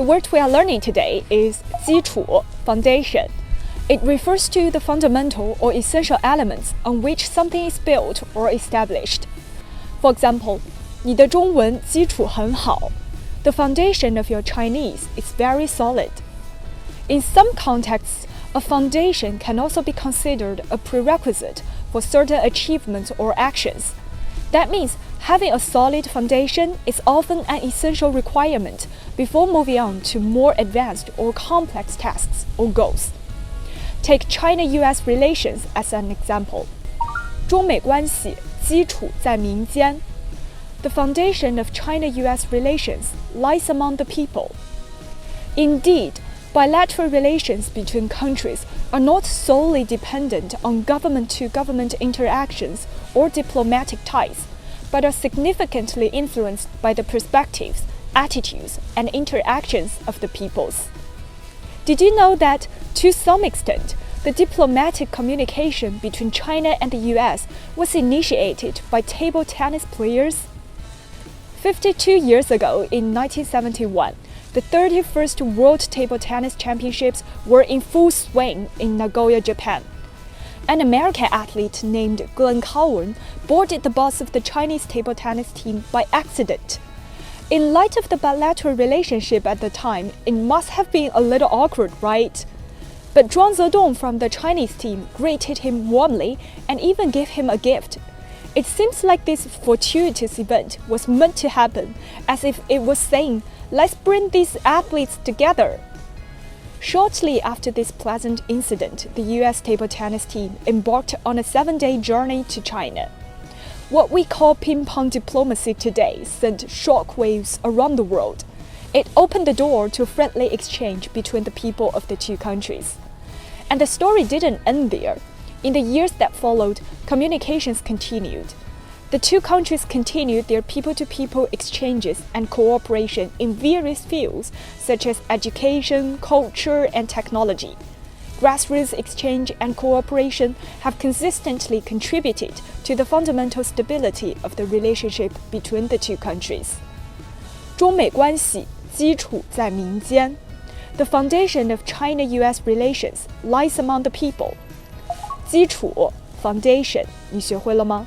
The word we are learning today is 基础 foundation. It refers to the fundamental or essential elements on which something is built or established. For example, 你的中文基础很好. The foundation of your Chinese is very solid. In some contexts, a foundation can also be considered a prerequisite for certain achievements or actions. That means having a solid foundation is often an essential requirement before moving on to more advanced or complex tasks or goals. Take China-US relations as an example. 中美关系基础在民间. The foundation of China-US relations lies among the people. Indeed, bilateral relations between countries are not solely dependent on government-to-government interactions or diplomatic ties, but are significantly influenced by the perspectives, attitudes, and interactions of the peoples. Did you know that, to some extent, the diplomatic communication between China and the US was initiated by table tennis players? 52 years ago, in 1971, the 31st World Table Tennis Championships were in full swing in Nagoya, Japan. An American athlete named Glenn Cowan boarded the bus of the Chinese table tennis team by accident. In light of the bilateral relationship at the time, it must have been a little awkward, right? But Zhuang Zedong from the Chinese team greeted him warmly and even gave him a gift. It seems like this fortuitous event was meant to happen, as if it was saying, "Let's bring these athletes together." Shortly after this pleasant incident, the US table tennis team embarked on a 7-day journey to China. What we call ping-pong diplomacy today sent shockwaves around the world. It opened the door to friendly exchange between the people of the two countries. And the story didn't end there. In the years that followed, communications continued. The two countries continued their people-to-people exchanges and cooperation in various fields such as education, culture, and technology. Grassroots exchange and cooperation have consistently contributed to the fundamental stability of the relationship between the two countries. 中美关系基础在民间. The foundation of China-US relations lies among the people. 基础 foundation 你学会了吗？